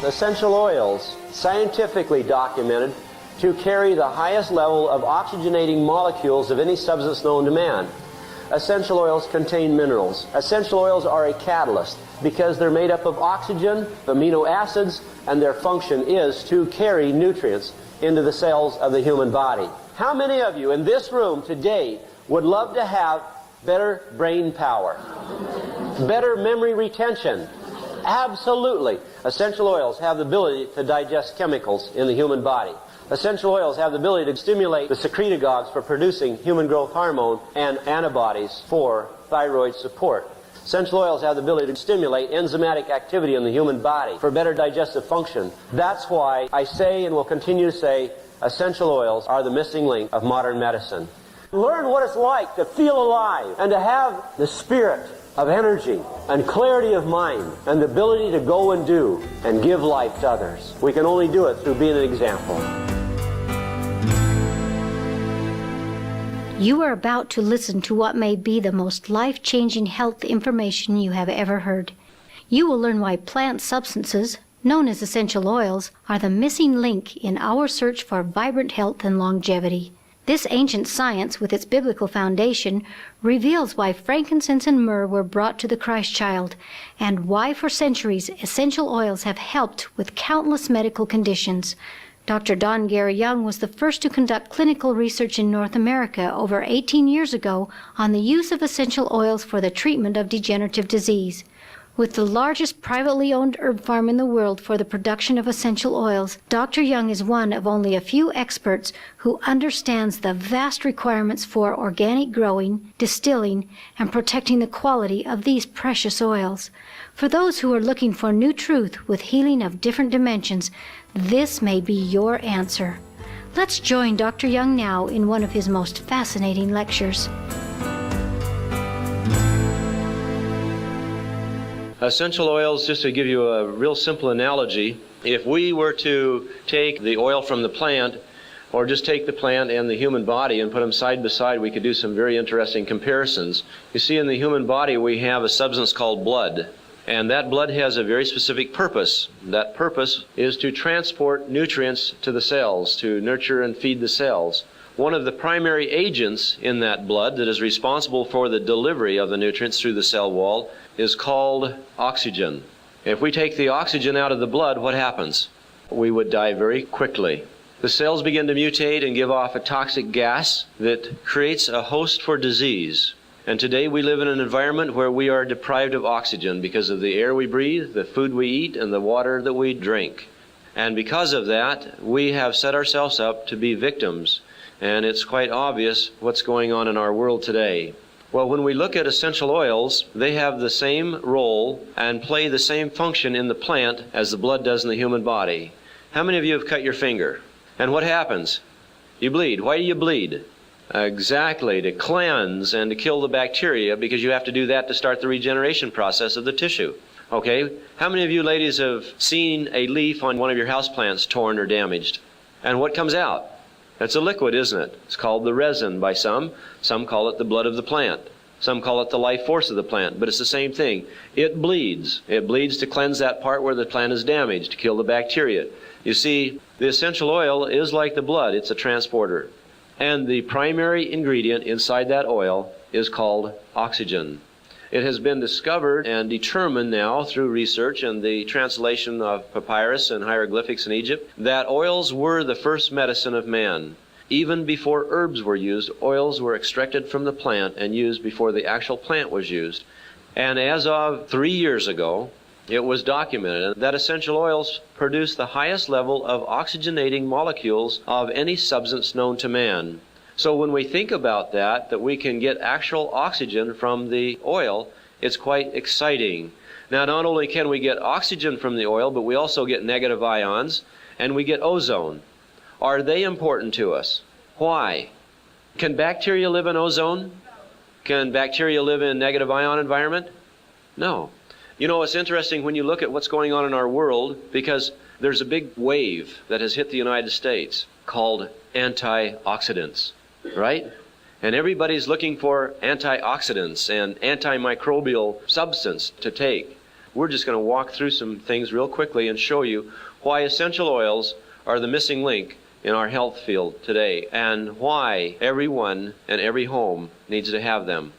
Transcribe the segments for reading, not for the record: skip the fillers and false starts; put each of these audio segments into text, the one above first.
essential oils, scientifically documented to carry the highest level of oxygenating molecules of any substance known to man. Essential oils contain minerals. Essential oils are a catalyst because they're made up of oxygen, amino acids, and their function is to carry nutrients into the cells of the human body. How many of you in this room today would love to have better brain power, better memory retention? Absolutely. Essential oils have the ability to digest chemicals in the human body. Essential oils have the ability to stimulate the secretagogues for producing human growth hormone and antibodies for thyroid support. Essential oils have the ability to stimulate enzymatic activity in the human body for better digestive function. That's why I say and will continue to say essential oils are the missing link of modern medicine. Learn what it's like to feel alive and to have the spirit of energy and clarity of mind and the ability to go and do and give life to others. We can only do it through being an example. You are about to listen to what may be the most life-changing health information you have ever heard. You will learn why plant substances, known as essential oils, are the missing link in our search for vibrant health and longevity. This ancient science, with its biblical foundation, reveals why frankincense and myrrh were brought to the Christ child, and why for centuries essential oils have helped with countless medical conditions. Dr. Don Gary Young was the first to conduct clinical research in North America over 18 years ago on the use of essential oils for the treatment of degenerative disease. With the largest privately owned herb farm in the world for the production of essential oils, Dr. Young is one of only a few experts who understands the vast requirements for organic growing, distilling, and protecting the quality of these precious oils. For those who are looking for new truth with healing of different dimensions, this may be your answer. Let's join Dr. Young now in one of his most fascinating lectures. Essential oils, just to give you a real simple analogy, if we were to take the oil from the plant, or just take the plant and the human body and put them side by side, we could do some very interesting comparisons. You see, in the human body we have a substance called blood, and that blood has a very specific purpose. That purpose is to transport nutrients to the cells, to nurture and feed the cells. One of the primary agents in that blood that is responsible for the delivery of the nutrients through the cell wall is called oxygen. If we take the oxygen out of the blood, what happens? We would die very quickly. The cells begin to mutate and give off a toxic gas that creates a host for disease. And today we live in an environment where we are deprived of oxygen because of the air we breathe, the food we eat, and the water that we drink. And because of that, we have set ourselves up to be victims. And it's quite obvious what's going on in our world today. Well, when we look at essential oils, they have the same role and play the same function in the plant as the blood does in the human body. How many of you have cut your finger? And what happens? You bleed. Why do you bleed? Exactly, to cleanse and to kill the bacteria, because you have to do that to start the regeneration process of the tissue. Okay, how many of you ladies have seen a leaf on one of your houseplants torn or damaged? And what comes out? It's a liquid, isn't it? It's called the resin by some. Some call it the blood of the plant. Some call it the life force of the plant, but it's the same thing. It bleeds. It bleeds to cleanse that part where the plant is damaged, to kill the bacteria. You see, the essential oil is like the blood. It's a transporter. And the primary ingredient inside that oil is called oxygen. It has been discovered and determined now through research and the translation of papyrus and hieroglyphics in Egypt that oils were the first medicine of man. Even before herbs were used, oils were extracted from the plant and used before the actual plant was used. And as of 3 years ago, it was documented that essential oils produce the highest level of oxygenating molecules of any substance known to man. So when we think about that we can get actual oxygen from the oil, it's quite exciting. Now, not only can we get oxygen from the oil, but we also get negative ions, and we get ozone. Are they important to us? Why? Can bacteria live in ozone? Can bacteria live in a negative ion environment? No. You know, it's interesting when you look at what's going on in our world, because there's a big wave that has hit the United States called antioxidants, right? And everybody's looking for antioxidants and antimicrobial substance to take. we're just going to walk through some things real quickly and show you why essential oils are the missing link in our health field today, and why everyone and every home needs to have them.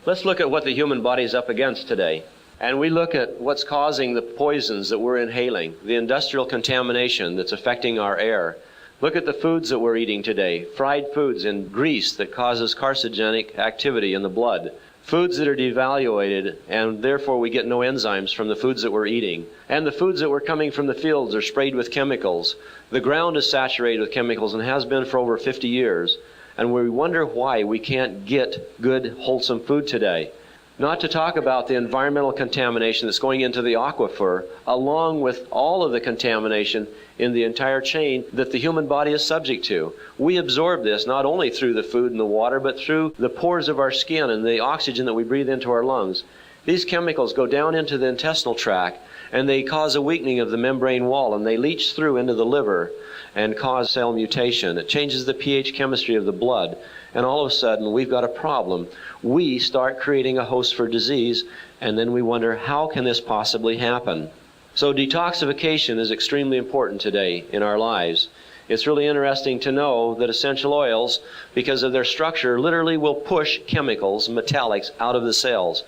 Let's look at what the human body is up against today. And we look at what's causing the poisons that we're inhaling, the industrial contamination that's affecting our air. Look at the foods that we're eating today, fried foods and grease that causes carcinogenic activity in the blood, foods that are devaluated, and therefore we get no enzymes from the foods that we're eating. And the foods that were coming from the fields are sprayed with chemicals. The ground is saturated with chemicals and has been for over 50 years. And we wonder why we can't get good, wholesome food today. Not to talk about the environmental contamination that's going into the aquifer, along with all of the contamination in the entire chain that the human body is subject to. We absorb this not only through the food and the water, but through the pores of our skin and the oxygen that we breathe into our lungs. These chemicals go down into the intestinal tract, and they cause a weakening of the membrane wall, and they leach through into the liver and cause cell mutation. It changes the pH chemistry of the blood, and all of a sudden we've got a problem. We start creating a host for disease, and then we wonder, how can this possibly happen? So detoxification is extremely important today in our lives. It's really interesting to know that essential oils, because of their structure, literally will push chemicals, metallics, out of the cells.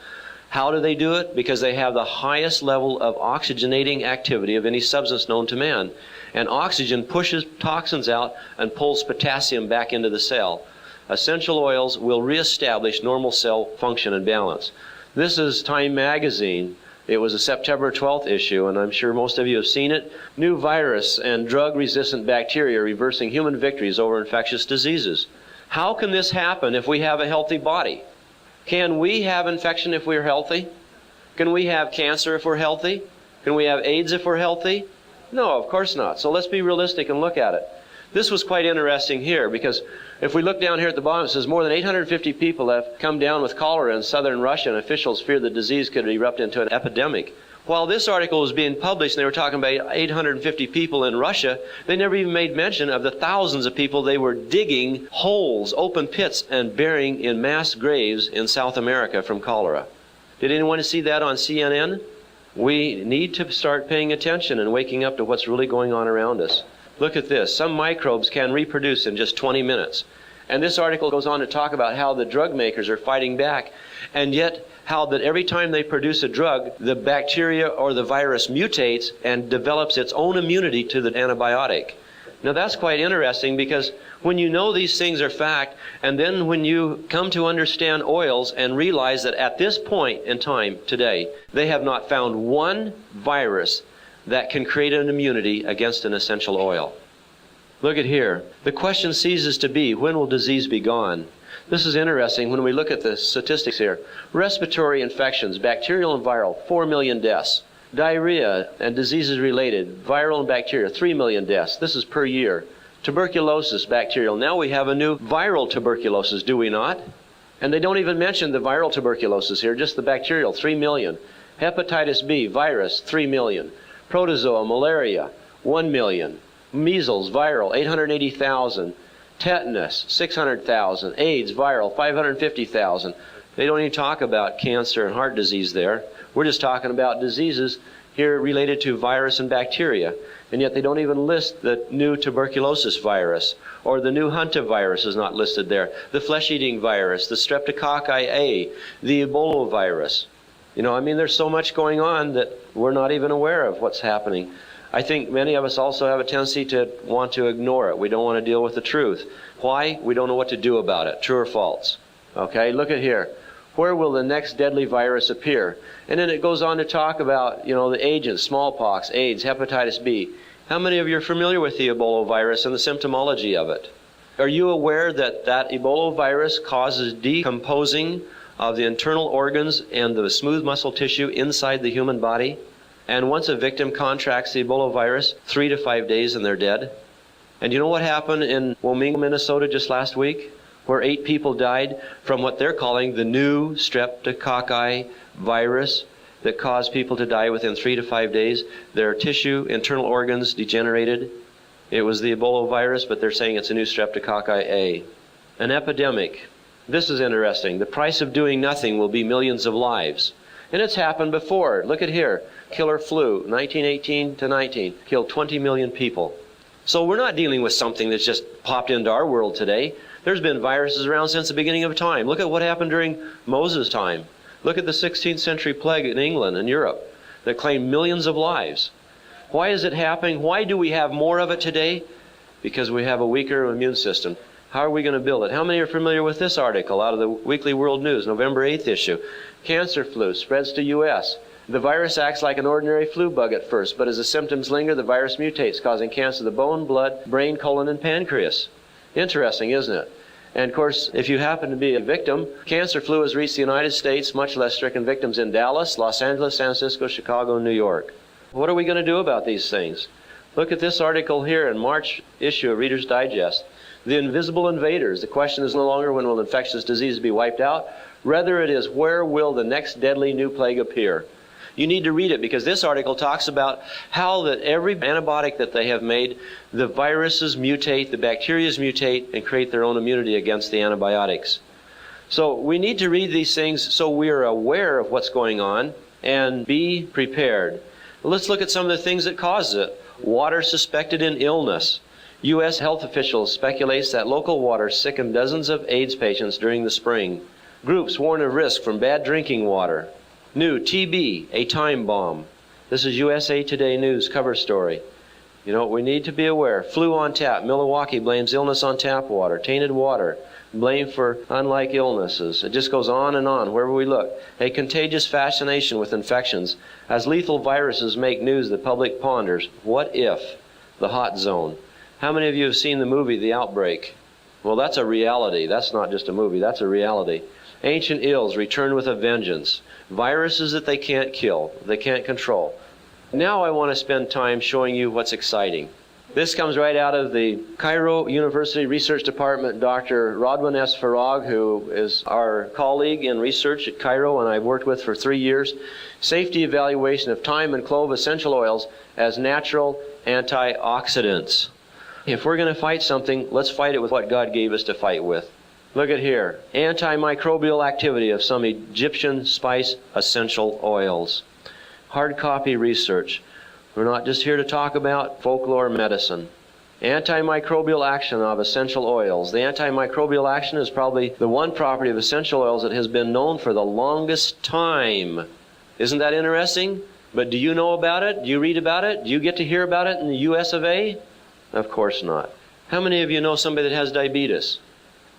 How do they do it? Because they have the highest level of oxygenating activity of any substance known to man. And oxygen pushes toxins out and pulls potassium back into the cell. Essential oils will reestablish normal cell function and balance. This is Time magazine. It was a September 12th issue, and I'm sure most of you have seen it. New virus and drug-resistant bacteria reversing human victories over infectious diseases. How can this happen if we have a healthy body? Can we have infection if we're healthy? Can we have cancer if we're healthy? Can we have AIDS if we're healthy? No, of course not. So let's be realistic and look at it. This was quite interesting here, because if we look down here at the bottom, it says more than 850 people have come down with cholera in southern Russia, and officials fear the disease could erupt into an epidemic. While this article was being published and they were talking about 850 people in Russia, they never even made mention of the thousands of people they were digging holes, open pits, and burying in mass graves in South America from cholera. Did anyone see that on CNN? We need to start paying attention and waking up to what's really going on around us. Look at this. Some microbes can reproduce in just 20 minutes. And this article goes on to talk about how the drug makers are fighting back, and yet how that every time they produce a drug, the bacteria or the virus mutates and develops its own immunity to the antibiotic. Now that's quite interesting, because when you know these things are fact, and then when you come to understand oils and realize that at this point in time today, they have not found one virus that can create an immunity against an essential oil. Look at here. The question ceases to be, when will disease be gone? This is interesting when we look at the statistics here. Respiratory infections, bacterial and viral, 4 million deaths. Diarrhea and diseases related, viral and bacterial, 3 million deaths. This is per year. Tuberculosis, bacterial. Now we have a new viral tuberculosis, do we not? And they don't even mention the viral tuberculosis here, just the bacterial, 3 million. Hepatitis B, virus, 3 million. Protozoa, malaria, 1 million. Measles, viral, 880,000. Tetanus, 600,000. AIDS, viral, 550,000. They don't even talk about cancer and heart disease there. We're just talking about diseases here related to virus and bacteria. And yet they don't even list the new tuberculosis virus, or the new hantavirus is not listed there. The flesh-eating virus, the streptococci A, the Ebola virus. There's so much going on that we're not even aware of what's happening. I think many of us also have a tendency to want to ignore it. We don't want to deal with the truth. Why? We don't know what to do about it. True or false? Okay, look at here. Where will the next deadly virus appear? And then it goes on to talk about, the agents, smallpox, AIDS, hepatitis B. How many of you are familiar with the Ebola virus and the symptomology of it? Are you aware that that Ebola virus causes decomposing of the internal organs and the smooth muscle tissue inside the human body? And once a victim contracts the Ebola virus, 3 to 5 days and they're dead. And you know what happened in Womingo, Minnesota just last week? Where 8 people died from what they're calling the new streptococci virus that caused people to die within 3 to 5 days. Their tissue, internal organs degenerated. It was the Ebola virus, but they're saying it's a new streptococci A. An epidemic. This is interesting. The price of doing nothing will be millions of lives. And it's happened before. Look at here. killer flu, 1918 to 19, killed 20 million people. So we're not dealing with something that's just popped into our world today. There's been viruses around since the beginning of time. Look at what happened during Moses' time. Look at the 16th century plague in England and Europe that claimed millions of lives. Why is it happening? Why do we have more of it today? Because we have a weaker immune system. How are we going to build it? How many are familiar with this article out of the Weekly World News, November 8th issue? Cancer flu spreads to U.S. The virus acts like an ordinary flu bug at first, but as the symptoms linger, the virus mutates, causing cancer of the bone, blood, brain, colon, and pancreas. Interesting, isn't it? And of course, if you happen to be a victim, cancer flu has reached the United States, much less stricken victims in Dallas, Los Angeles, San Francisco, Chicago, and New York. What are we going to do about these things? Look at this article here in March issue of Reader's Digest. The invisible invaders. The question is no longer when will infectious disease be wiped out. Rather it is where will the next deadly new plague appear. You need to read it because this article talks about how that every antibiotic that they have made, the viruses mutate, the bacteria mutate, and create their own immunity against the antibiotics. So we need to read these things so we are aware of what's going on and be prepared. Let's look at some of the things that cause it. Water suspected in illness. U.S. health officials speculate that local water sickened dozens of AIDS patients during the spring. Groups warn of risk from bad drinking water. New TB, a time bomb. This is USA Today News cover story. You know, we need to be aware. Flu on tap. Milwaukee blames illness on tap water. Tainted water. Blame for unlike illnesses. It just goes on and on wherever we look. A contagious fascination with infections. As lethal viruses make news, the public ponders. What if? The hot zone. How many of you have seen the movie The Outbreak? Well, that's a reality. That's not just a movie. That's a reality. Ancient ills return with a vengeance. Viruses that they can't kill, they can't control. Now I want to spend time showing you what's exciting. This comes right out of the Cairo University Research Department. Dr. Rodwin S. Farag, who is our colleague in research at Cairo and I've worked with for 3 years. Safety evaluation of thyme and clove essential oils as natural antioxidants. If we're going to fight something, let's fight it with what God gave us to fight with. Look at here. Antimicrobial activity of some Egyptian spice essential oils. Hard copy research. We're not just here to talk about folklore medicine. Antimicrobial action of essential oils. The antimicrobial action is probably the one property of essential oils that has been known for the longest time. Isn't that interesting? But do you know about it? Do you read about it? Do you get to hear about it in the US of A? Of course not. How many of you know somebody that has diabetes?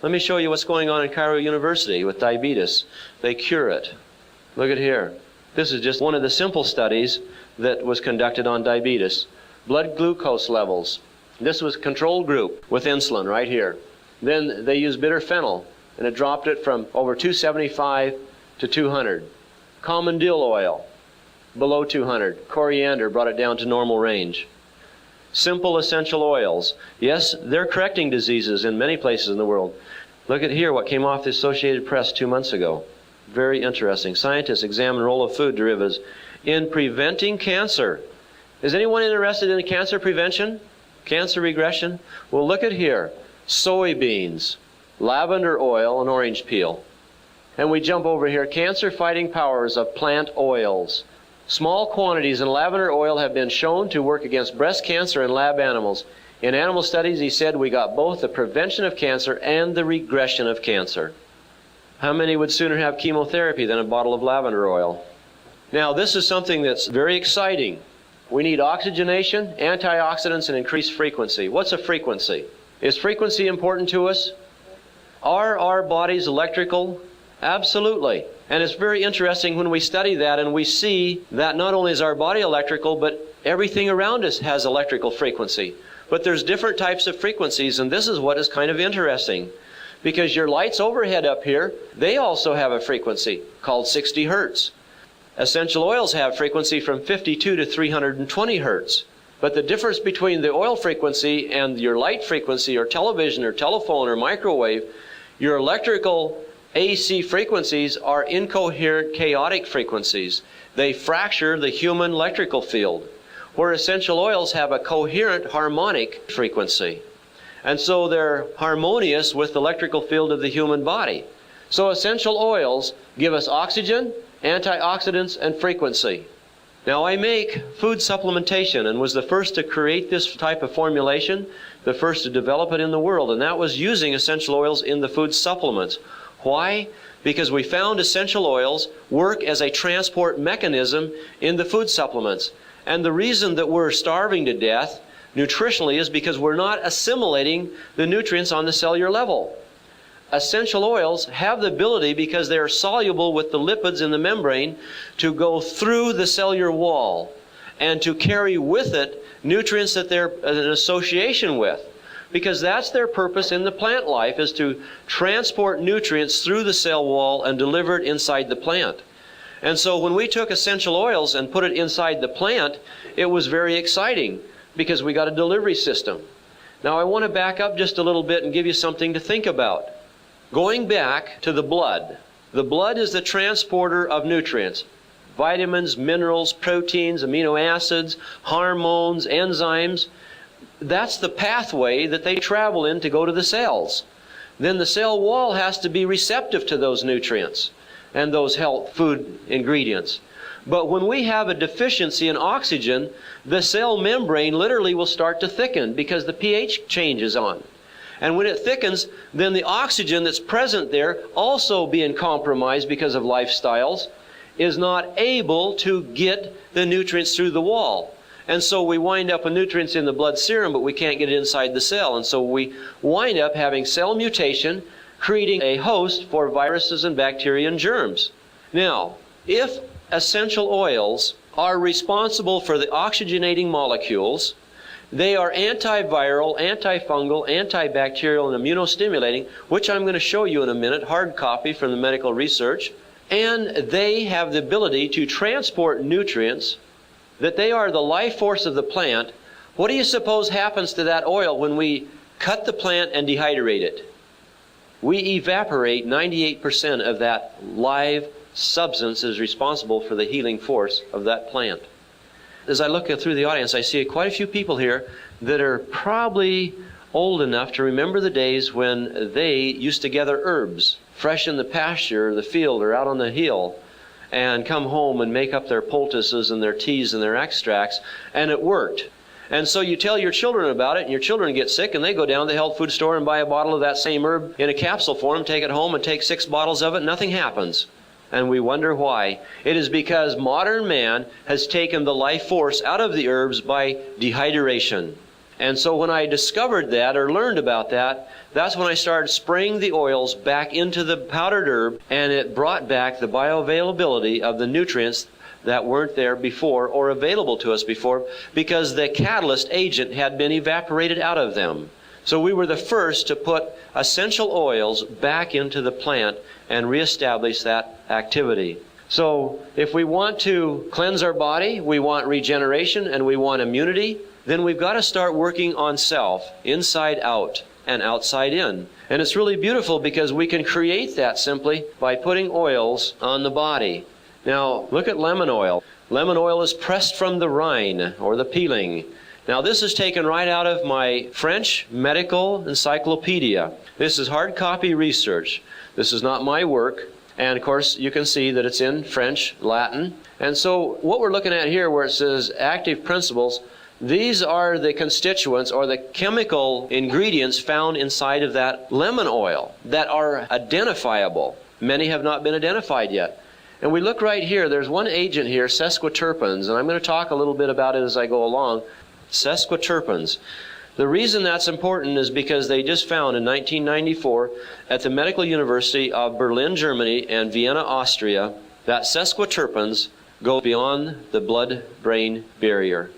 Let me show you what's going on in Cairo University with diabetes. They cure it. Look at here. This is just one of the simple studies that was conducted on diabetes. Blood glucose levels. This was a control group with insulin right here. Then they used bitter fennel, and it dropped it from over 275 to 200. Common dill oil, below 200. Coriander brought it down to normal range. Simple essential oils. Yes, they're correcting diseases in many places in the world. Look at here what came off the Associated Press 2 months ago. Very interesting. Scientists examine the role of food derivatives in preventing cancer. Is anyone interested in cancer prevention? Cancer regression? Well, look at here. Soybeans, lavender oil, and orange peel. And we jump over here. Cancer-fighting powers of plant oils. Small quantities in lavender oil have been shown to work against breast cancer in lab animals. In animal studies, he said, we got both the prevention of cancer and the regression of cancer. How many would sooner have chemotherapy than a bottle of lavender oil? Now, this is something that's very exciting. We need oxygenation, antioxidants, and increased frequency. What's a frequency? Is frequency important to us? Are our bodies electrical? Absolutely. And it's very interesting when we study that and we see that not only is our body electrical, but everything around us has electrical frequency. But there's different types of frequencies, and this is what is kind of interesting. Because your lights overhead up here, they also have a frequency called 60 hertz. Essential oils have frequency from 52 to 320 hertz. But the difference between the oil frequency and your light frequency or television or telephone or microwave, your electrical AC frequencies are incoherent, chaotic frequencies. They fracture the human electrical field, where essential oils have a coherent, harmonic frequency. And so they're harmonious with the electrical field of the human body. So essential oils give us oxygen, antioxidants, and frequency. Now, I make food supplementation and was the first to create this type of formulation, the first to develop it in the world, and that was using essential oils in the food supplements. Why? Because we found essential oils work as a transport mechanism in the food supplements. And the reason that we're starving to death nutritionally is because we're not assimilating the nutrients on the cellular level. Essential oils have the ability, because they are soluble with the lipids in the membrane, to go through the cellular wall and to carry with it nutrients that they're in association with. Because that's their purpose in the plant life, is to transport nutrients through the cell wall and deliver it inside the plant. And so when we took essential oils and put it inside the plant, it was very exciting because we got a delivery system. Now I want to back up just a little bit and give you something to think about. Going back to the blood. The blood is the transporter of nutrients. Vitamins, minerals, proteins, amino acids, hormones, enzymes. That's the pathway that they travel in to go to the cells. Then the cell wall has to be receptive to those nutrients and those health food ingredients. But when we have a deficiency in oxygen, the cell membrane literally will start to thicken because the pH changes on. And when it thickens, then the oxygen that's present there, also being compromised because of lifestyles, is not able to get the nutrients through the wall. And so we wind up with nutrients in the blood serum, but we can't get it inside the cell. And so we wind up having cell mutation, creating a host for viruses and bacteria and germs. Now, if essential oils are responsible for the oxygenating molecules, they are antiviral, antifungal, antibacterial, and immunostimulating, which I'm going to show you in a minute, hard copy from the medical research. And they have the ability to transport nutrients, that they are the life force of the plant. What do you suppose happens to that oil when we cut the plant and dehydrate it? We evaporate 98% of that live substance that is responsible for the healing force of that plant. As I look through the audience, I see quite a few people here that are probably old enough to remember the days when they used to gather herbs fresh in the pasture or the field or out on the hill, and come home and make up their poultices and their teas and their extracts, and it worked. And so you tell your children about it, and your children get sick, and they go down to the health food store and buy a bottle of that same herb in a capsule form, take it home and take 6 bottles of it, and nothing happens. And we wonder why. It is because modern man has taken the life force out of the herbs by dehydration. And so when I discovered that or learned about that, that's when I started spraying the oils back into the powdered herb, and it brought back the bioavailability of the nutrients that weren't there before or available to us before, because the catalyst agent had been evaporated out of them. So we were the first to put essential oils back into the plant and reestablish that activity. So if we want to cleanse our body, we want regeneration, and we want immunity, then we've got to start working on self, inside out and outside in. And it's really beautiful because we can create that simply by putting oils on the body. Now, look at lemon oil. Lemon oil is pressed from the rind, or the peeling. Now, this is taken right out of my French medical encyclopedia. This is hard copy research. This is not my work. And, of course, you can see that it's in French, Latin. And so what we're looking at here, where it says active principles, these are the constituents or the chemical ingredients found inside of that lemon oil that are identifiable. Many have not been identified yet. And we look right here, there's one agent here, sesquiterpenes, and I'm going to talk a little bit about it as I go along. Sesquiterpenes. The reason that's important is because they just found in 1994 at the Medical University of Berlin, Germany, and Vienna, Austria, that sesquiterpenes go beyond the blood-brain barrier.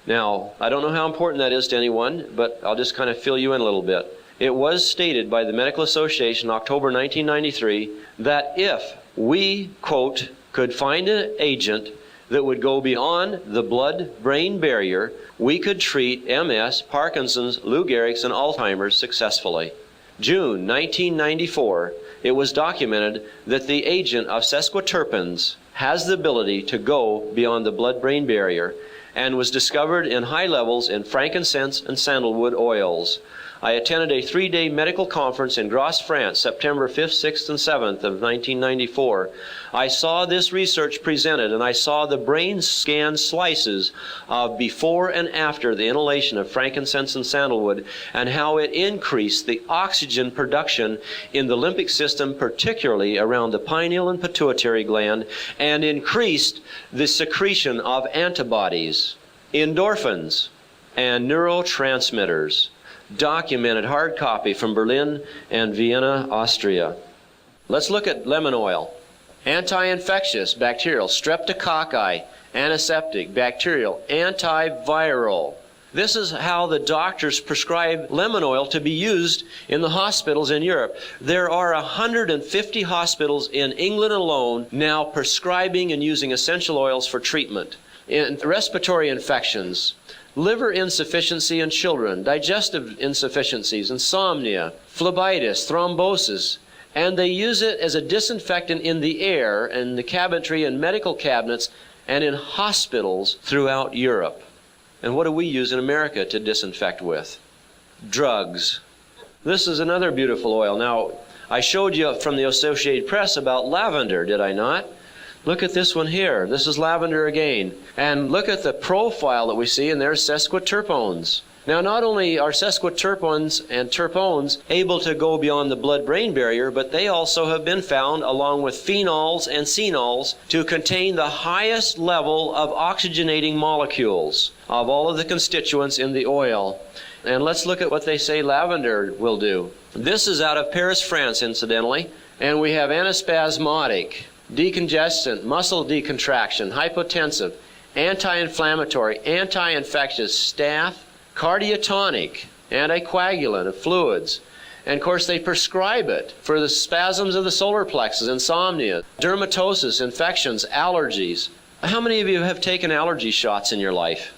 Now, I don't know how important that is to anyone, but I'll just kind of fill you in a little bit. It was stated by the Medical Association in October 1993 that if we, quote, could find an agent that would go beyond the blood-brain barrier, we could treat MS, Parkinson's, Lou Gehrig's, and Alzheimer's successfully. June 1994, it was documented that the agent of sesquiterpenes has the ability to go beyond the blood-brain barrier, and was discovered in high levels in frankincense and sandalwood oils. I attended a 3-day medical conference in Grasse, France, September 5th, 6th, and 7th of 1994. I saw this research presented, and I saw the brain scan slices of before and after the inhalation of frankincense and sandalwood, and how it increased the oxygen production in the limbic system, particularly around the pineal and pituitary gland, and increased the secretion of antibodies, endorphins, and neurotransmitters. Documented hard copy from Berlin and Vienna, Austria. Let's look at lemon oil. Anti-infectious, bacterial, streptococci, antiseptic, bacterial, antiviral. This is how the doctors prescribe lemon oil to be used in the hospitals in Europe. There are 150 hospitals in England alone now prescribing and using essential oils for treatment. In respiratory infections, liver insufficiency in children, digestive insufficiencies, insomnia, phlebitis, thrombosis, and they use it as a disinfectant in the air and the cabinetry and medical cabinets and in hospitals throughout Europe. And what do we use in America to disinfect with? Drugs. This is another beautiful oil. Now, I showed you from the Associated Press about lavender, did I not? Look at this one here. This is lavender again. And look at the profile that we see, and there's sesquiterpenes. Now, not only are sesquiterpenes and terpenes able to go beyond the blood-brain barrier, but they also have been found, along with phenols and xenols, to contain the highest level of oxygenating molecules of all of the constituents in the oil. And let's look at what they say lavender will do. This is out of Paris, France, incidentally. And we have antispasmodic, decongestant, muscle decontraction, hypotensive, anti-inflammatory, anti-infectious, staph, cardiotonic, anticoagulant of fluids. And of course they prescribe it for the spasms of the solar plexus, insomnia, dermatosis, infections, allergies. How many of you have taken allergy shots in your life?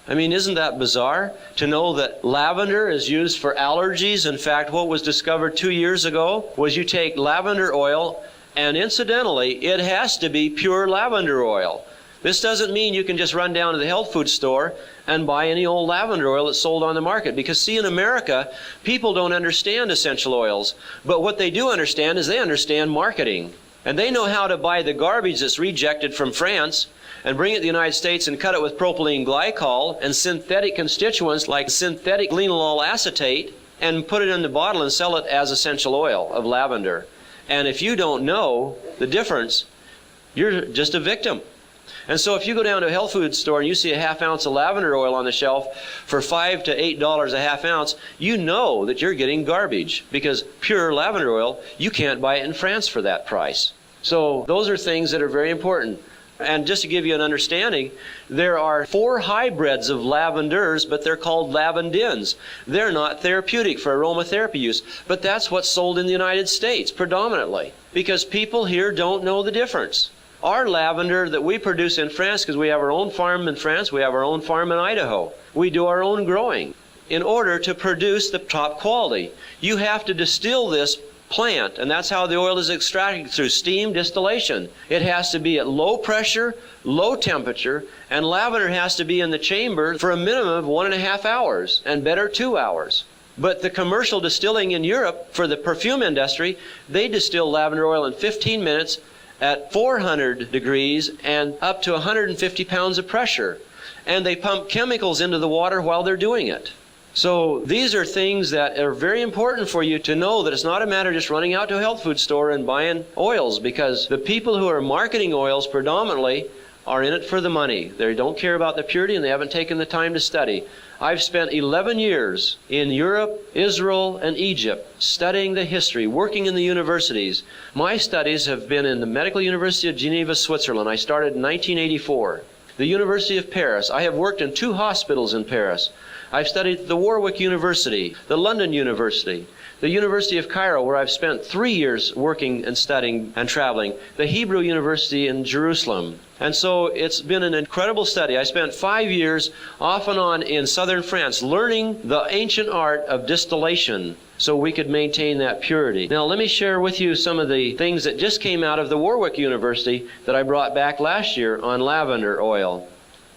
I mean, isn't that bizarre to know that lavender is used for allergies? In fact, what was discovered 2 years ago was you take lavender oil, and incidentally, it has to be pure lavender oil. This doesn't mean you can just run down to the health food store and buy any old lavender oil that's sold on the market. Because see, in America, people don't understand essential oils. But what they do understand is they understand marketing. And they know how to buy the garbage that's rejected from France and bring it to the United States and cut it with propylene glycol and synthetic constituents like synthetic linalool acetate and put it in the bottle and sell it as essential oil of lavender. And if you don't know the difference, you're just a victim. And so if you go down to a health food store and you see a half ounce of lavender oil on the shelf for $5 to $8 a half ounce, you know that you're getting garbage, because pure lavender oil, you can't buy it in France for that price. So those are things that are very important. And just to give you an understanding, there are 4 hybrids of lavenders, but they're called lavandins. They're not therapeutic for aromatherapy use, but that's what's sold in the United States predominantly, because people here don't know the difference. Our lavender that we produce in France, because we have our own farm in France, we have our own farm in Idaho. We do our own growing. In order to produce the top quality, you have to distill this plant, and that's how the oil is extracted, through steam distillation. It has to be at low pressure, low temperature, and lavender has to be in the chamber for a minimum of 1.5 hours, and better 2 hours. But the commercial distilling in Europe for the perfume industry, they distill lavender oil in 15 minutes at 400 degrees and up to 150 pounds of pressure. And they pump chemicals into the water while they're doing it. So these are things that are very important for you to know, that it's not a matter of just running out to a health food store and buying oils, because the people who are marketing oils predominantly are in it for the money. They don't care about the purity, and they haven't taken the time to study. I've spent 11 years in Europe, Israel, and Egypt studying the history, working in the universities. My studies have been in the Medical University of Geneva, Switzerland. I started in 1984. The University of Paris. I have worked in 2 hospitals in Paris. I've studied at the Warwick University, the London University, the University of Cairo, where I've spent 3 years working and studying and traveling, the Hebrew University in Jerusalem. And so it's been an incredible study. I spent 5 years off and on in southern France learning the ancient art of distillation so we could maintain that purity. Now let me share with you some of the things that just came out of the Warwick University that I brought back last year on lavender oil.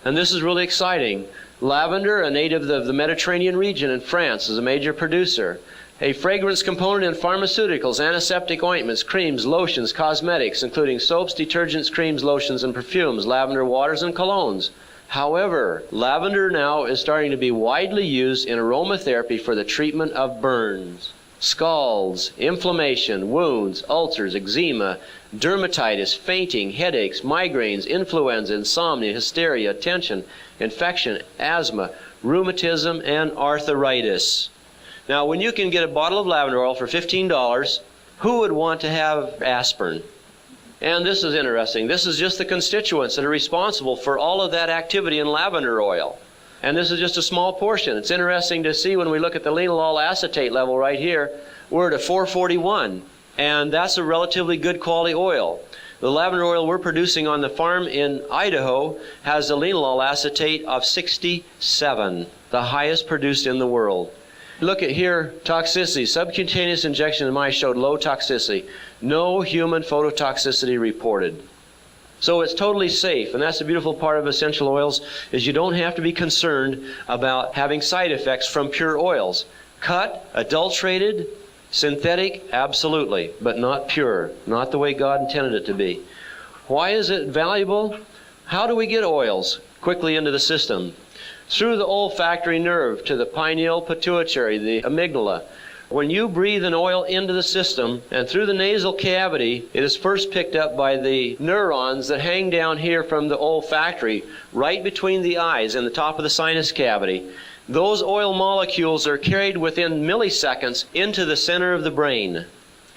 And this is really exciting. Lavender, a native of the Mediterranean region in France, is a major producer. A fragrance component in pharmaceuticals, antiseptic ointments, creams, lotions, cosmetics, including soaps, detergents, creams, lotions, and perfumes, lavender waters, and colognes. However, lavender now is starting to be widely used in aromatherapy for the treatment of burns, scalds, inflammation, wounds, ulcers, eczema, dermatitis, fainting, headaches, migraines, influenza, insomnia, hysteria, tension, infection, asthma, rheumatism, and arthritis. Now, when you can get a bottle of lavender oil for $15, who would want to have aspirin? And this is interesting. This is just the constituents that are responsible for all of that activity in lavender oil. And this is just a small portion. It's interesting to see when we look at the linalool acetate level right here, we're at a 441. And that's a relatively good quality oil. The lavender oil we're producing on the farm in Idaho has a linalool acetate of 67, the highest produced in the world. Look at here, toxicity. Subcutaneous injection in mice showed low toxicity. No human phototoxicity reported. So it's totally safe, and that's the beautiful part of essential oils, is you don't have to be concerned about having side effects from pure oils. Cut, adulterated, synthetic, absolutely, but not pure, not the way God intended it to be. Why is it valuable? How do we get oils quickly into the system? Through the olfactory nerve to the pineal pituitary, the amygdala. When you breathe an oil into the system and through the nasal cavity, it is first picked up by the neurons that hang down here from the olfactory, right between the eyes and the top of the sinus cavity. Those oil molecules are carried within milliseconds into the center of the brain.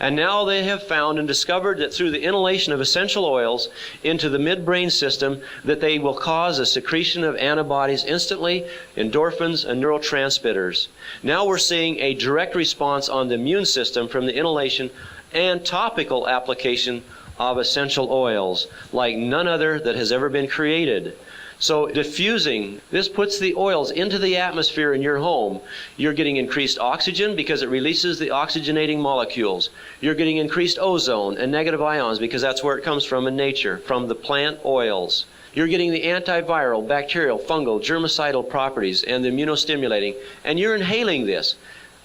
And now they have found and discovered that through the inhalation of essential oils into the midbrain system, that they will cause a secretion of antibodies instantly, endorphins and neurotransmitters. Now we're seeing a direct response on the immune system from the inhalation and topical application of essential oils, like none other that has ever been created. So diffusing, this puts the oils into the atmosphere in your home. You're getting increased oxygen because it releases the oxygenating molecules. You're getting increased ozone and negative ions because that's where it comes from in nature, from the plant oils. You're getting the antiviral, bacterial, fungal, germicidal properties and the immunostimulating, and you're inhaling this.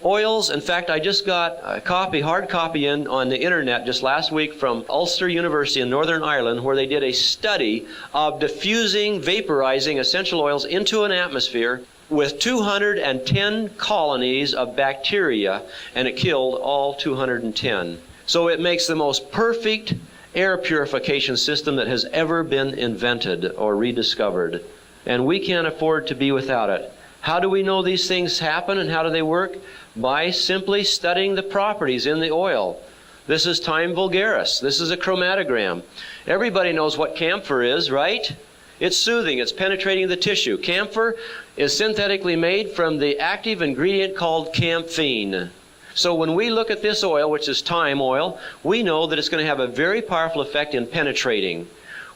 Oils, in fact, I just got a copy, hard copy in on the internet just last week from Ulster University in Northern Ireland, where they did a study of diffusing, vaporizing essential oils into an atmosphere with 210 colonies of bacteria, and it killed all 210. So it makes the most perfect air purification system that has ever been invented or rediscovered. And we can't afford to be without it. How do we know these things happen and how do they work? By simply studying the properties in the oil. This is time vulgaris. This is a chromatogram. Everybody knows what camphor is, right? It's soothing. It's penetrating the tissue. Camphor is synthetically made from the active ingredient called camphene. So when we look at this oil, which is thyme oil, we know that it's going to have a very powerful effect in penetrating.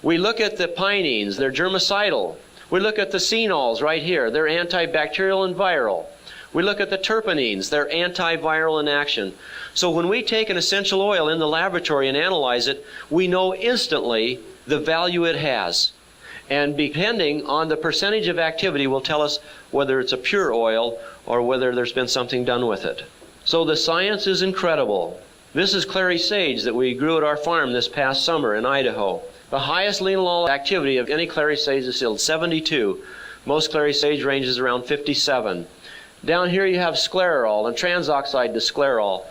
We look at the pinene, they're germicidal. We look at the phenols right here, they're antibacterial and viral. We look at the terpenes, they're antiviral in action. So when we take an essential oil in the laboratory and analyze it, we know instantly the value it has. And depending on the percentage of activity will tell us whether it's a pure oil or whether there's been something done with it. So the science is incredible. This is clary sage that we grew at our farm this past summer in Idaho. The highest linalool activity of any clary sage is still 72. Most clary sage ranges around 57. Down here you have sclerol and transoxide to sclerol.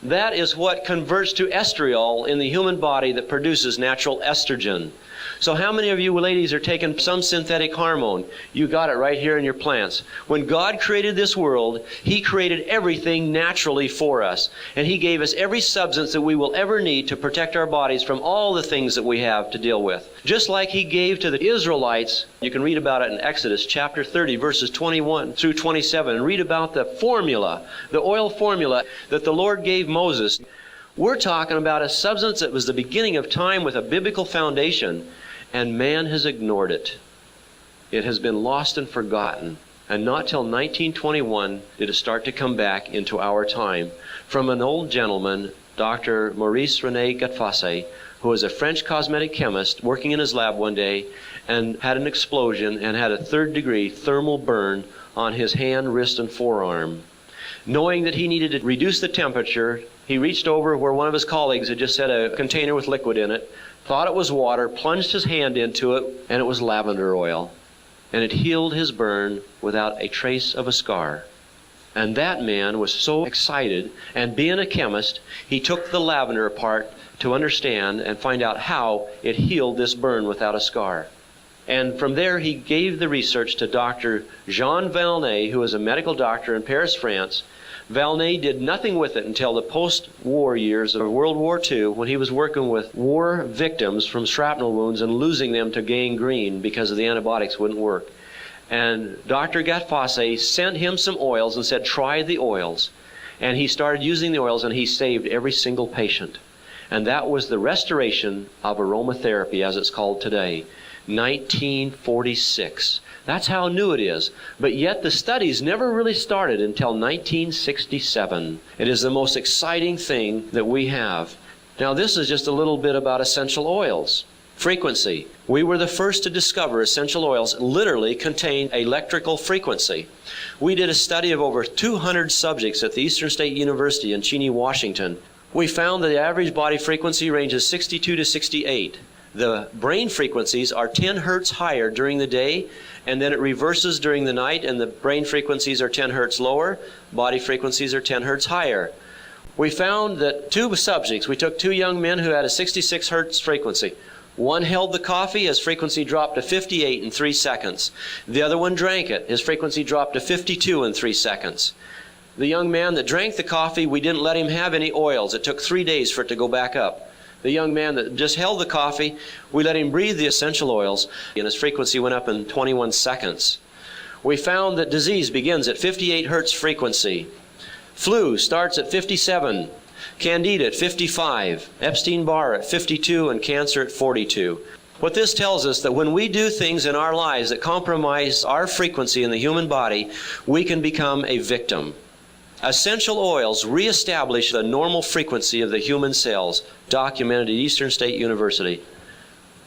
That is what converts to estriol in the human body that produces natural estrogen. So how many of you ladies are taking some synthetic hormone? You got it right here in your plants. When God created this world, He created everything naturally for us. And He gave us every substance that we will ever need to protect our bodies from all the things that we have to deal with. Just like He gave to the Israelites, you can read about it in Exodus chapter 30, verses 21 through 27, and read about the formula, the oil formula that the Lord gave Moses. We're talking about a substance that was the beginning of time with a biblical foundation. And man has ignored it. It has been lost and forgotten. And not till 1921 did it start to come back into our time from an old gentleman, Dr. Maurice René Gattefossé, who was a French cosmetic chemist working in his lab one day and had an explosion and had a third-degree thermal burn on his hand, wrist, and forearm. Knowing that he needed to reduce the temperature, he reached over where one of his colleagues had just had a container with liquid in it, thought it was water, plunged his hand into it, and it was lavender oil. And it healed his burn without a trace of a scar. And that man was so excited, and being a chemist, he took the lavender apart to understand and find out how it healed this burn without a scar. And from there, he gave the research to Dr. Jean Valnet, who was a medical doctor in Paris, France. Valnet did nothing with it until the post-war years of World War II, when he was working with war victims from shrapnel wounds and losing them to gangrene because the antibiotics wouldn't work. And Dr. Gattefossé sent him some oils and said, try the oils. And he started using the oils, and he saved every single patient. And that was the restoration of aromatherapy, as it's called today. 1946. That's how new it is. But yet the studies never really started until 1967. It is the most exciting thing that we have. Now, this is just a little bit about essential oils. Frequency. We were the first to discover essential oils literally contain electrical frequency. We did a study of over 200 subjects at the Eastern State University in Cheney, Washington. We found that the average body frequency ranges 62 to 68. The brain frequencies are 10 hertz higher during the day, and then it reverses during the night, and the brain frequencies are 10 hertz lower, body frequencies are 10 hertz higher. We found that we took two young men who had a 66 hertz frequency. One held the coffee, his frequency dropped to 58 in 3 seconds. The other one drank it, his frequency dropped to 52 in 3 seconds. The young man that drank the coffee, we didn't let him have any oils. It took 3 days for it to go back up. The young man that just held the coffee, we let him breathe the essential oils, and his frequency went up in 21 seconds. We found that disease begins at 58 hertz frequency. Flu starts at 57, Candida at 55, Epstein-Barr at 52, and cancer at 42. What this tells us that when we do things in our lives that compromise our frequency in the human body, we can become a victim. Essential oils reestablish the normal frequency of the human cells, documented at Eastern State University.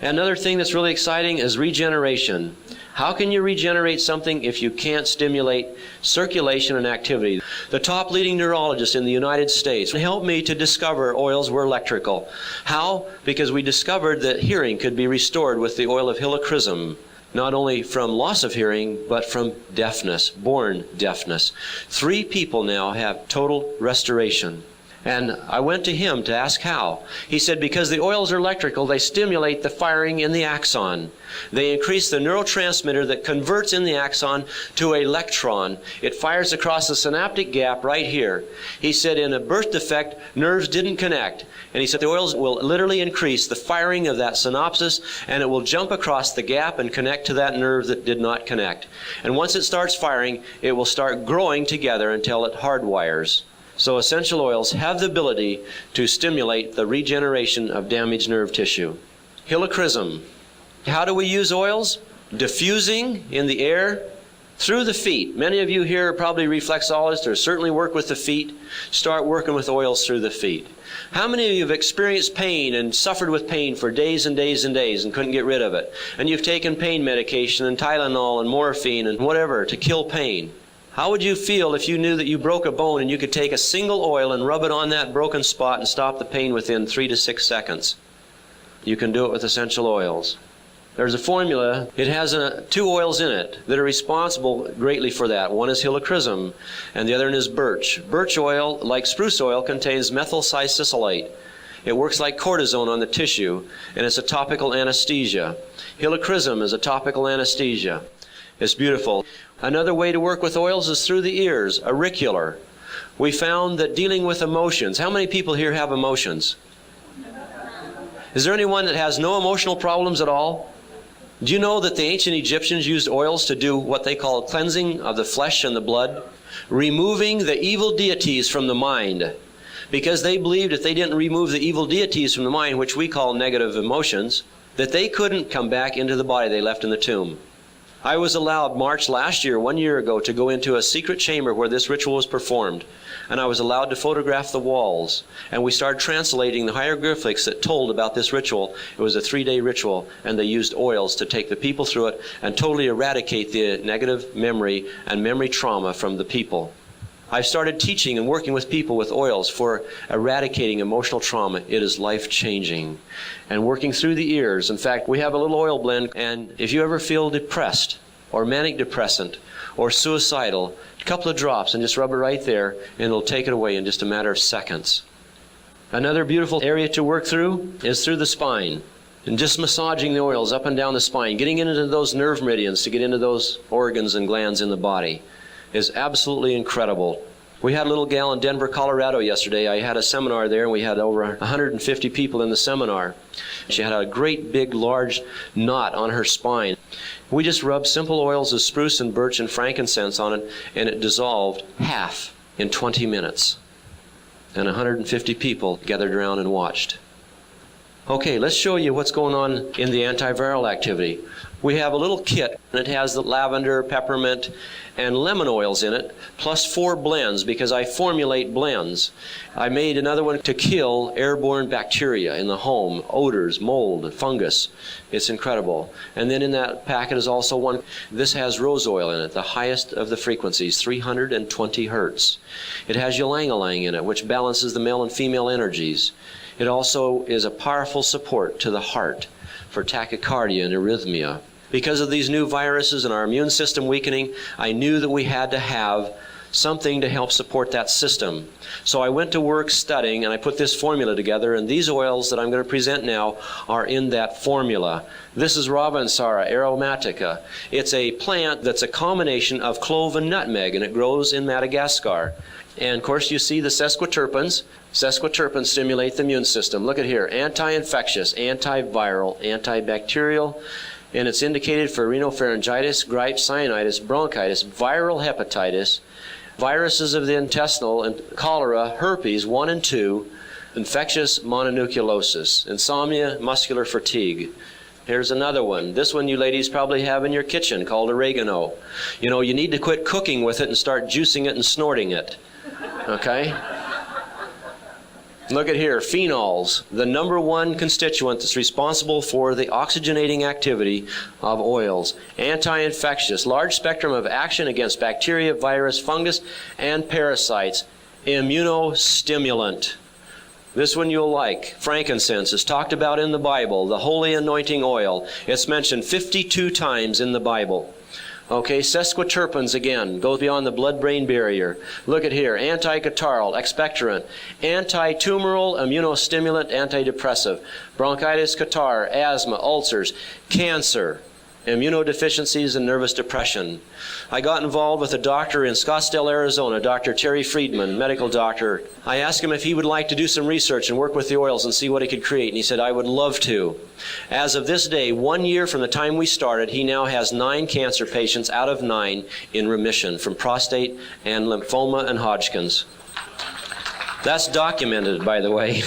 Another thing that's really exciting is regeneration. How can you regenerate something if you can't stimulate circulation and activity? The top leading neurologist in the United States helped me to discover oils were electrical. How? Because we discovered that hearing could be restored with the oil of helichrysum. Not only from loss of hearing, but from deafness, born deafness. 3 people now have total restoration. And I went to him to ask how. He said, because the oils are electrical, they stimulate the firing in the axon. They increase the neurotransmitter that converts in the axon to an electron. It fires across the synaptic gap right here. He said in a birth defect, nerves didn't connect. And he said the oils will literally increase the firing of that synapse, and it will jump across the gap and connect to that nerve that did not connect. And once it starts firing, it will start growing together until it hardwires. So essential oils have the ability to stimulate the regeneration of damaged nerve tissue. Helichrysum. How do we use oils? Diffusing in the air through the feet. Many of you here are probably reflexologists or certainly work with the feet. Start working with oils through the feet. How many of you have experienced pain and suffered with pain for days and days and days and couldn't get rid of it? And you've taken pain medication and Tylenol and morphine and whatever to kill pain. How would you feel if you knew that you broke a bone and you could take a single oil and rub it on that broken spot and stop the pain within 3 to 6 seconds? You can do it with essential oils. There's a formula. It has 2 oils in it that are responsible greatly for that. One is helichrysum, and the other one is birch. Birch oil, like spruce oil, contains methylsalicylate. It works like cortisone on the tissue, and it's a topical anesthesia. Helichrysum is a topical anesthesia. It's beautiful. Another way to work with oils is through the ears, auricular. We found that dealing with emotions. How many people here have emotions? Is there anyone that has no emotional problems at all? Do you know that the ancient Egyptians used oils to do what they call cleansing of the flesh and the blood? Removing the evil deities from the mind. Because they believed if they didn't remove the evil deities from the mind, which we call negative emotions, that they couldn't come back into the body they left in the tomb. I was allowed March last year, 1 year ago, to go into a secret chamber where this ritual was performed. And I was allowed to photograph the walls. And we started translating the hieroglyphics that told about this ritual. It was a 3-day ritual, and they used oils to take the people through it and totally eradicate the negative memory and memory trauma from the people. I've started teaching and working with people with oils for eradicating emotional trauma. It is life-changing. And working through the ears. In fact, we have a little oil blend, and if you ever feel depressed or manic depressant or suicidal, a couple of drops and just rub it right there, and it'll take it away in just a matter of seconds. Another beautiful area to work through is through the spine. And just massaging the oils up and down the spine, getting into those nerve meridians to get into those organs and glands in the body is absolutely incredible. We had a little gal in Denver, Colorado yesterday. I had a seminar there, and we had over 150 people in the seminar. She had a great big large knot on her spine. We just rubbed simple oils of spruce and birch and frankincense on it, and it dissolved half in 20 minutes. And 150 people gathered around and watched. Okay, let's show you what's going on in the antiviral activity. We have a little kit, and it has the lavender, peppermint, and lemon oils in it, plus 4 blends, because I formulate blends. I made another one to kill airborne bacteria in the home, odors, mold, fungus. It's incredible. And then in that packet is also one. This has rose oil in it, the highest of the frequencies, 320 hertz. It has ylang-ylang in it, which balances the male and female energies. It also is a powerful support to the heart for tachycardia and arrhythmia. Because of these new viruses and our immune system weakening, I knew that we had to have something to help support that system. So I went to work studying, and I put this formula together, and these oils that I'm going to present now are in that formula. This is Ravensara aromatica. It's a plant that's a combination of clove and nutmeg, and it grows in Madagascar. And of course you see the sesquiterpenes. Sesquiterpenes stimulate the immune system. Look at here, anti-infectious, antiviral, antibacterial, and it's indicated for rhinopharyngitis, gripes, sinusitis, bronchitis, viral hepatitis, viruses of the intestinal, and cholera, herpes 1 and 2, infectious mononucleosis, insomnia, muscular fatigue. Here's another one. This one you ladies probably have in your kitchen, called oregano. You know, you need to quit cooking with it and start juicing it and snorting it. Okay? Look at here, phenols, the number 1 constituent that's responsible for the oxygenating activity of oils. Anti-infectious, large spectrum of action against bacteria, virus, fungus, and parasites. Immunostimulant. This one you'll like. Frankincense is talked about in the Bible, the holy anointing oil. It's mentioned 52 times in the Bible. Okay, sesquiterpenes again, goes beyond the blood-brain barrier. Look at here, anti-catarrhal, expectorant, anti-tumoral, immunostimulant, antidepressive, bronchitis, catarrh, asthma, ulcers, cancer, immunodeficiencies, and nervous depression. I got involved with a doctor in Scottsdale, Arizona, Dr. Terry Friedman, medical doctor. I asked him if he would like to do some research and work with the oils and see what he could create, and he said, I would love to. As of this day, 1 year from the time we started, he now has 9 cancer patients out of 9 in remission from prostate and lymphoma and Hodgkin's. That's documented, by the way.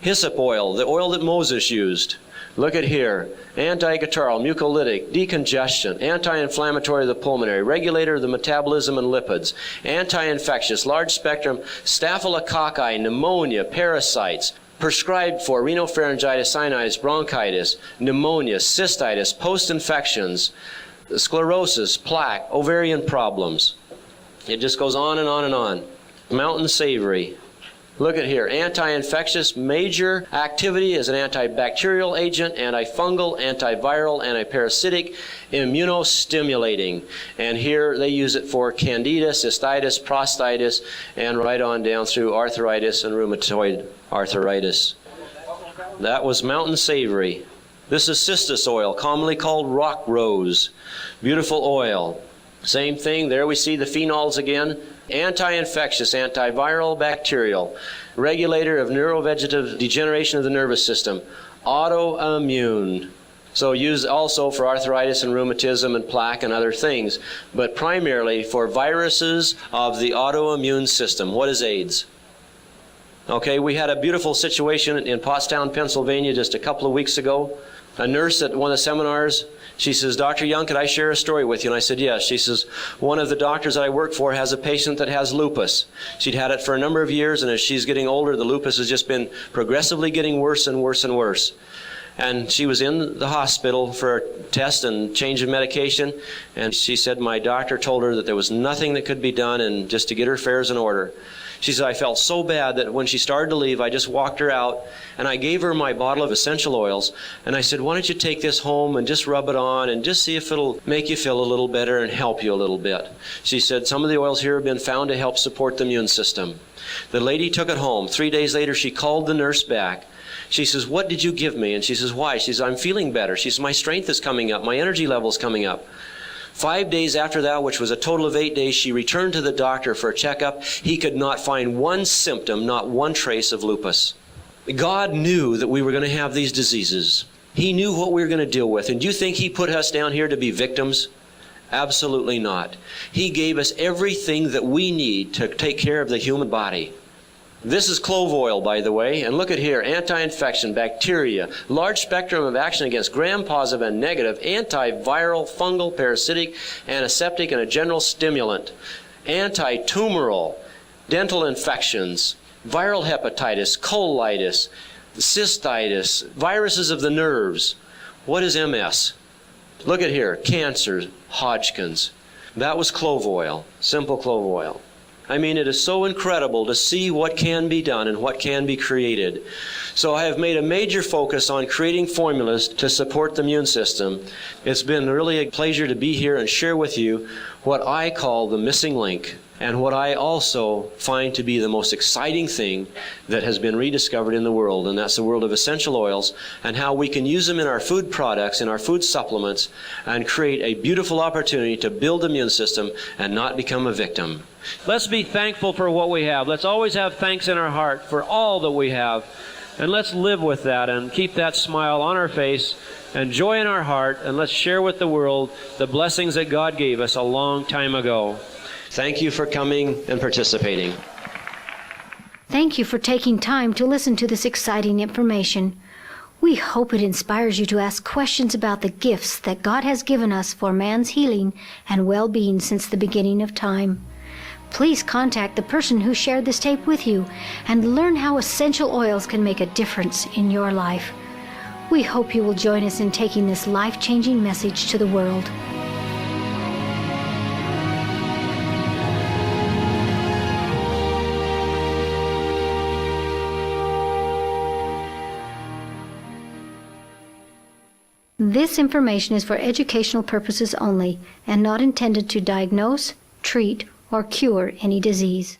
Hyssop oil, the oil that Moses used. Look at here, anti-catarrhal, mucolytic, decongestion, anti-inflammatory of the pulmonary, regulator of the metabolism and lipids, anti-infectious, large spectrum, staphylococci, pneumonia, parasites, prescribed for rhinopharyngitis, sinusitis, bronchitis, pneumonia, cystitis, post-infections, sclerosis, plaque, ovarian problems. It just goes on and on and on. Mountain savory. Look at here, anti-infectious, major activity as an antibacterial agent, antifungal, antiviral, antiparasitic, immunostimulating. And here they use it for candida, cystitis, prostatitis, and right on down through arthritis and rheumatoid arthritis. That was mountain savory. This is cistus oil, commonly called rock rose. Beautiful oil. Same thing, there we see the phenols again. Anti-infectious, antiviral, bacterial, regulator of neurovegetative degeneration of the nervous system, autoimmune. So used also for arthritis and rheumatism and plaque and other things, but primarily for viruses of the autoimmune system. What is AIDS? Okay, we had a beautiful situation in Pottstown, Pennsylvania just a couple of weeks ago. A nurse at one of the seminars, she says, Dr. Young, could I share a story with you? And I said, yes. She says, one of the doctors that I work for has a patient that has lupus. She'd had it for a number of years, and as she's getting older, the lupus has just been progressively getting worse and worse and worse. And she was in the hospital for a test and change of medication, and she said my doctor told her that there was nothing that could be done and just to get her affairs in order. She said, I felt so bad that when she started to leave, I just walked her out, and I gave her my bottle of essential oils, and I said, why don't you take this home and just rub it on and just see if it'll make you feel a little better and help you a little bit. She said, some of the oils here have been found to help support the immune system. The lady took it home. 3 days later, she called the nurse back. She says, what did you give me? And she says, why? She says, I'm feeling better. She says, my strength is coming up. My energy level is coming up. 5 days after that, which was a total of 8 days, she returned to the doctor for a checkup. He could not find one symptom, not one trace of lupus. God knew that we were going to have these diseases. He knew what we were going to deal with. And do you think He put us down here to be victims? Absolutely not. He gave us everything that we need to take care of the human body. This is clove oil, by the way, and look at here, anti-infection, bacteria, large spectrum of action against gram-positive and negative, antiviral, fungal, parasitic, antiseptic, and a general stimulant, anti-tumoral, dental infections, viral hepatitis, colitis, cystitis, viruses of the nerves. What is MS? Look at here, cancer, Hodgkin's. That was clove oil, simple clove oil. I mean, it is so incredible to see what can be done and what can be created. So I have made a major focus on creating formulas to support the immune system. It's been really a pleasure to be here and share with you what I call the missing link, and what I also find to be the most exciting thing that has been rediscovered in the world, and that's the world of essential oils and how we can use them in our food products, in our food supplements, and create a beautiful opportunity to build the immune system and not become a victim. Let's be thankful for what we have. Let's always have thanks in our heart for all that we have. And let's live with that and keep that smile on our face and joy in our heart, and let's share with the world the blessings that God gave us a long time ago. Thank you for coming and participating. Thank you for taking time to listen to this exciting information. We hope it inspires you to ask questions about the gifts that God has given us for man's healing and well-being since the beginning of time. Please contact the person who shared this tape with you and learn how essential oils can make a difference in your life. We hope you will join us in taking this life-changing message to the world. This information is for educational purposes only and not intended to diagnose, treat, or cure any disease.